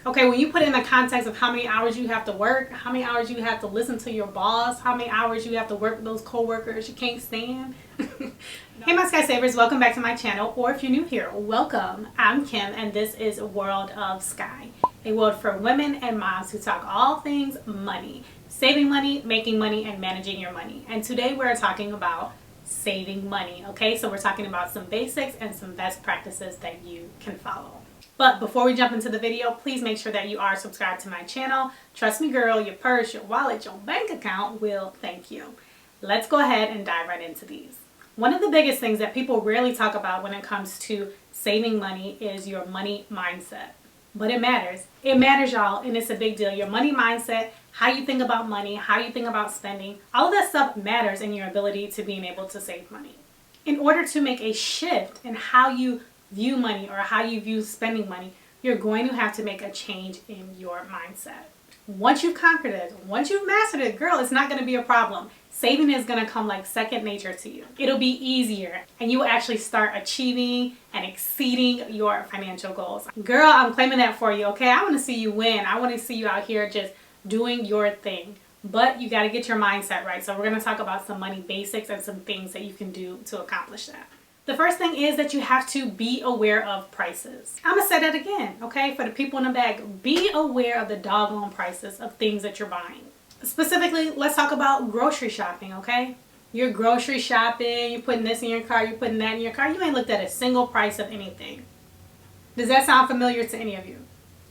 Okay, when you put it in the context of how many hours you have to work, how many hours you have to listen to your boss, how many hours you have to work with those coworkers you can't stand. Hey my Skye Savers, welcome back to my channel, or if you're new here, welcome. I'm Kim and this is World of Skye, a world for women and moms who talk all things money, saving money, making money, and managing your money. And today we're talking about saving money, okay? So we're talking about some basics and some best practices that you can follow. But before we jump into the video, please make sure that you are subscribed to my channel. Trust me girl, your purse, your wallet, your bank account will thank you. Let's go ahead and dive right into these. One of the biggest things that people rarely talk about when it comes to saving money is your money mindset. But it matters. It matters, y'all, and it's a big deal. Your money mindset, how you think about money, how you think about spending, all of that stuff matters in your ability to being able to save money. In order to make a shift in how you view money or how you view spending money, you're going to have to make a change in your mindset. Once you've conquered it, once you've mastered it, girl, it's not going to be a problem. Saving is going to come like second nature to you. It'll be easier and you will actually start achieving and exceeding your financial goals. Girl, I'm claiming that for you, okay? I want to see you win. I want to see you out here just doing your thing. But you got to get your mindset right. So we're going to talk about some money basics and some things that you can do to accomplish that. The first thing is that you have to be aware of prices. I'm going to say that again, okay? For the people in the back, be aware of the doggone prices of things that you're buying. Specifically, let's talk about grocery shopping, okay? You're grocery shopping, you're putting this in your car, you're putting that in your car. You ain't looked at a single price of anything. Does that sound familiar to any of you?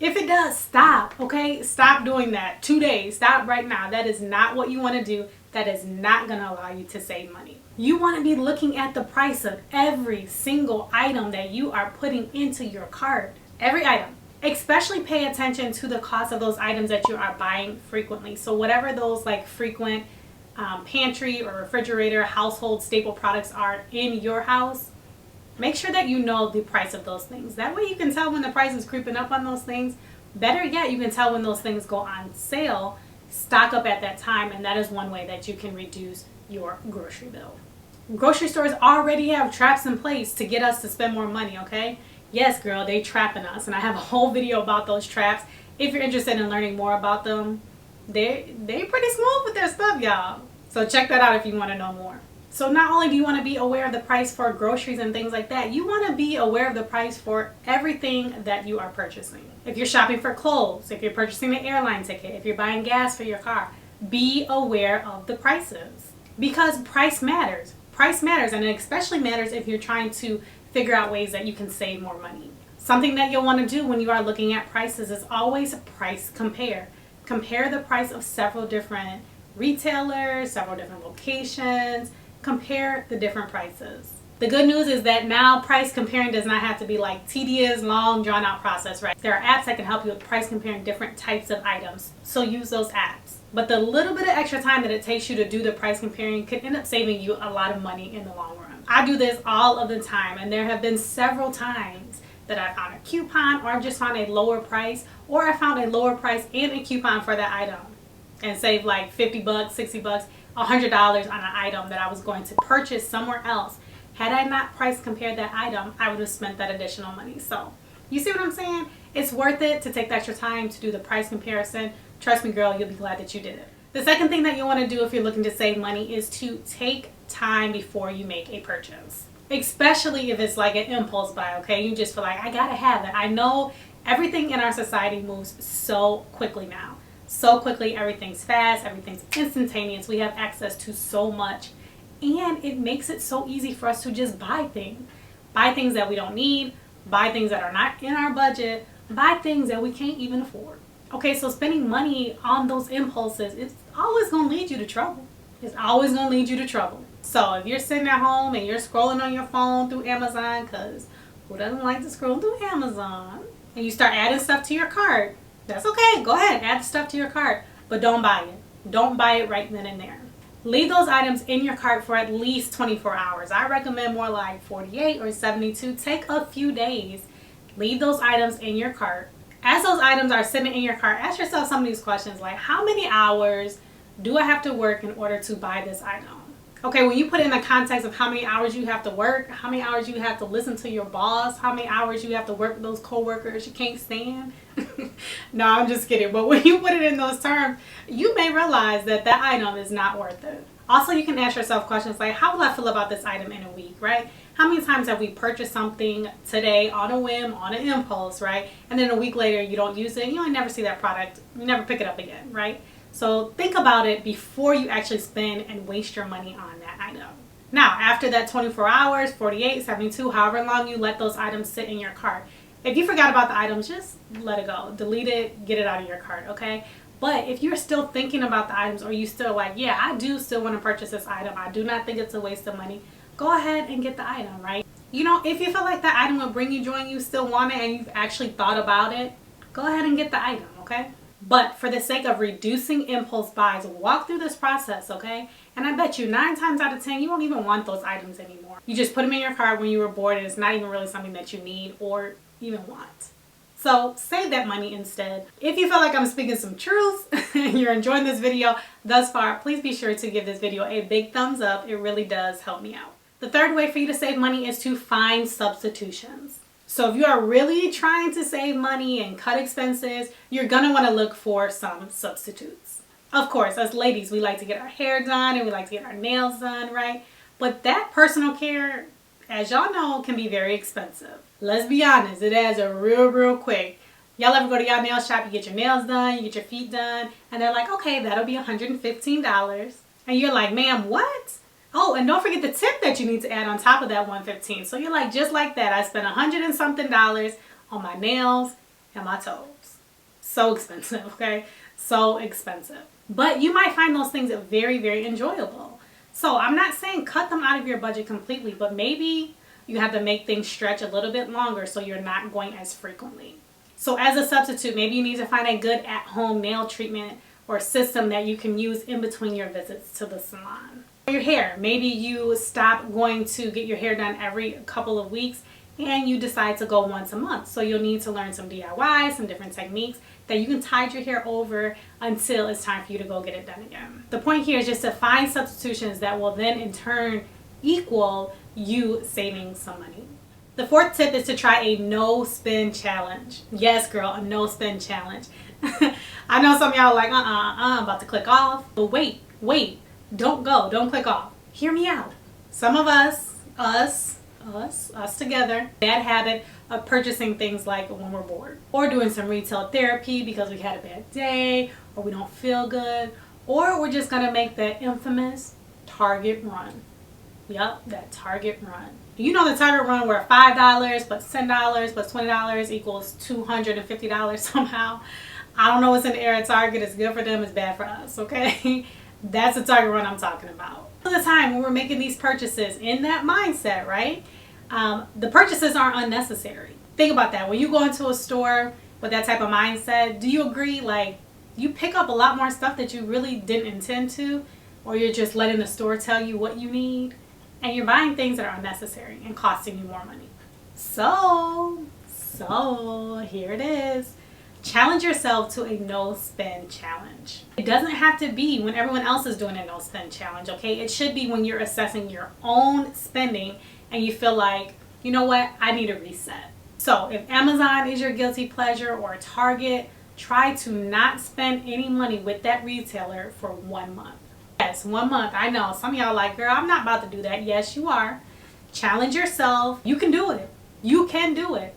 If it does, stop, okay? Stop doing that today. Stop right now. That is not what you want to do. That is not going to allow you to save money. You want to be looking at the price of every single item that you are putting into your cart. Every item. Especially pay attention to the cost of those items that you are buying frequently. So whatever those like frequent pantry or refrigerator household staple products are in your house, make sure that you know the price of those things. That way you can tell when the price is creeping up on those things. Better yet, you can tell when those things go on sale. Stock up at that time, and that is one way that you can reduce your grocery bill. Grocery stores already have traps in place to get us to spend more money, okay? Yes, girl, they trapping us, and I have a whole video about those traps. If you're interested in learning more about them, they pretty smooth with their stuff, y'all. So check that out if you want to know more. So not only do you want to be aware of the price for groceries and things like that, you want to be aware of the price for everything that you are purchasing. If you're shopping for clothes, if you're purchasing an airline ticket, if you're buying gas for your car, be aware of the prices. Because price matters. Price matters, and it especially matters if you're trying to figure out ways that you can save more money. Something that you'll want to do when you are looking at prices is always price compare. Compare the price of several different retailers, several different locations. Compare the different prices. The good news is that now price comparing does not have to be like tedious, long, drawn out process, right? There are apps that can help you with price comparing different types of items. So use those apps. But the little bit of extra time that it takes you to do the price comparing could end up saving you a lot of money in the long run. I do this all of the time, and there have been several times that I found a coupon, or I've just found a lower price, or I found a lower price and a coupon for that item and saved like 50 bucks, 60 bucks, $100 on an item that I was going to purchase somewhere else. Had I not price compared that item, I would have spent that additional money. So you see what I'm saying? It's worth it to take the extra time to do the price comparison. Trust me, girl, you'll be glad that you did it. The second thing that you want to do if you're looking to save money is to take time before you make a purchase. Especially if it's like an impulse buy, okay? You just feel like, I gotta have it. I know everything in our society moves so quickly now. So quickly, everything's fast, everything's instantaneous. We have access to so much, and it makes it so easy for us to just buy things. Buy things that we don't need, buy things that are not in our budget, buy things that we can't even afford. Okay, so spending money on those impulses, it's always going to lead you to trouble. It's always going to lead you to trouble. So if you're sitting at home and you're scrolling on your phone through Amazon, because who doesn't like to scroll through Amazon, and you start adding stuff to your cart, that's okay. Go ahead, add the stuff to your cart, but don't buy it. Don't buy it right then and there. Leave those items in your cart for at least 24 hours. I recommend more like 48 or 72. Take a few days. Leave those items in your cart. As those items are sitting in your cart, ask yourself some of these questions like, how many hours do I have to work in order to buy this item? Okay, when you put it in the context of how many hours you have to work, how many hours you have to listen to your boss, how many hours you have to work with those coworkers you can't stand, No, I'm just kidding. But when you put it in those terms, you may realize that that item is not worth it. Also, you can ask yourself questions like, how will I feel about this item in a week, right? How many times have we purchased something today on a whim, on an impulse, right? And then a week later, you don't use it. You never see that product. You never pick it up again, right? So think about it before you actually spend and waste your money on that item. Now, after that 24 hours, 48, 72, however long you let those items sit in your cart, if you forgot about the items, just let it go. Delete it, get it out of your cart, okay? But if you're still thinking about the items, or you still like, yeah, I do still want to purchase this item, I do not think it's a waste of money, go ahead and get the item, right? If you feel like that item will bring you joy and you still want it and you've actually thought about it, go ahead and get the item, okay? But for the sake of reducing impulse buys, walk through this process, okay? And I bet you 9 times out of 10, you don't even want those items anymore. You just put them in your cart when you were bored and it's not even really something that you need or even want. So save that money instead. If you feel like I'm speaking some truth and you're enjoying this video thus far, please be sure to give this video a big thumbs up. It really does help me out. The third way for you to save money is to find substitutions. So if you are really trying to save money and cut expenses, you're going to want to look for some substitutes. Of course, as ladies, we like to get our hair done and we like to get our nails done, right? But that personal care, as y'all know, can be very expensive. Let's be honest, it adds a real quick. Y'all ever go to y'all nail shop, you get your nails done, you get your feet done, and they're like, okay, that'll be $115. And you're like, ma'am, what? Oh, and don't forget the tip that you need to add on top of that $115. So you're like, just like that, I spent $100 and something on my nails and my toes. So expensive, okay? So expensive. But you might find those things very enjoyable. So I'm not saying cut them out of your budget completely, but maybe you have to make things stretch a little bit longer so you're not going as frequently. So as a substitute, maybe you need to find a good at-home nail treatment or system that you can use in between your visits to the salon. Your hair, maybe you stop going to get your hair done every couple of weeks and you decide to go once a month. So you'll need to learn some DIY, some different techniques that you can tide your hair over until it's time for you to go get it done again. The point here is just to find substitutions that will then in turn equal you saving some money. The fourth tip is to try a no spend challenge. Yes, girl, a no spend challenge. I know some of y'all are like, I'm about to click off. But wait, don't go, don't click off. Hear me out. Some of us together, bad habit of purchasing things like when we're bored, or doing some retail therapy because we had a bad day, or we don't feel good, or we're just gonna make that infamous Target run. Yup, that Target run. You know the Target run where $5 plus $10 plus $20 equals $250 somehow. I don't know what's in the air at Target. It's good for them, it's bad for us, okay? That's the Target run I'm talking about. All the time when we're making these purchases in that mindset, right? The purchases aren't unnecessary. Think about that. When you go into a store with that type of mindset, do you agree, like, you pick up a lot more stuff that you really didn't intend to, or you're just letting the store tell you what you need, and you're buying things that are unnecessary and costing you more money. So here it is. Challenge yourself to a no spend challenge. It doesn't have to be when everyone else is doing a no spend challenge, okay? It should be when you're assessing your own spending and you feel like, you know what, I need a reset. So if Amazon is your guilty pleasure or Target, try to not spend any money with that retailer for 1 month. Yes, 1 month. I know some of y'all are like, girl, I'm not about to do that. Yes, you are. Challenge yourself. You can do it. You can do it.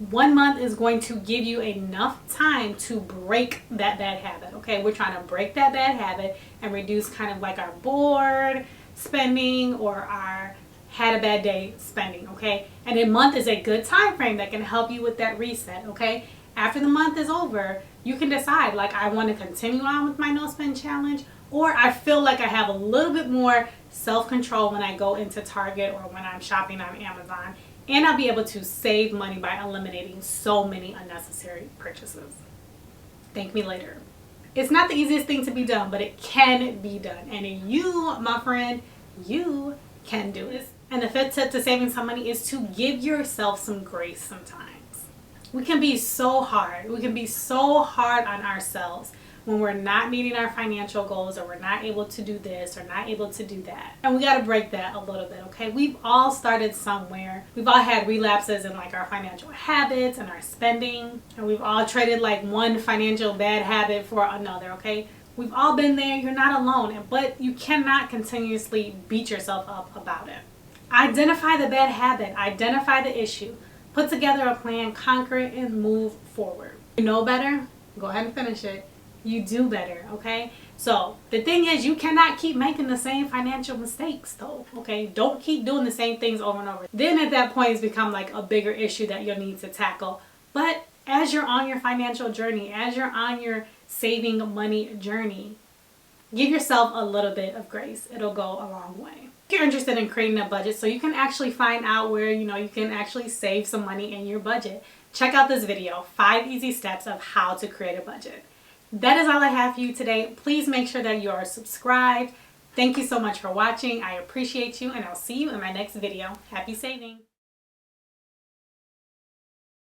1 month is going to give you enough time to break that bad habit. Okay, we're trying to break that bad habit and reduce kind of like our bored spending or our had a bad day spending. Okay, and a month is a good time frame that can help you with that reset. Okay, after the month is over, you can decide, like, I want to continue on with my no spend challenge, or I feel like I have a little bit more self-control when I go into Target or when I'm shopping on Amazon, and I'll be able to save money by eliminating so many unnecessary purchases. Thank me later. It's not the easiest thing to be done, but it can be done. And you, my friend, you can do it. And the fifth tip to saving some money is to give yourself some grace sometimes. We can be so hard. We can be so hard on ourselves when we're not meeting our financial goals, or we're not able to do this or not able to do that. And we got to break that a little bit, okay? We've all started somewhere. We've all had relapses in like our financial habits and our spending, and we've all traded like one financial bad habit for another, okay? We've all been there. You're not alone, but you cannot continuously beat yourself up about it. Identify the bad habit, identify the issue, put together a plan, conquer it, and move forward. You know better? Go ahead and finish it. You do better, okay? So the thing is, you cannot keep making the same financial mistakes though, okay? Don't keep doing the same things over and over. Then at that point, it's become like a bigger issue that you'll need to tackle. But as you're on your financial journey, as you're on your saving money journey, give yourself a little bit of grace. It'll go a long way. If you're interested in creating a budget so you can actually find out where, you can actually save some money in your budget, check out this video, 5 easy steps of how to create a budget. That is all I have for you today. Please make sure that you are subscribed. Thank you so much for watching. I appreciate you, and I'll see you in my next video. Happy saving!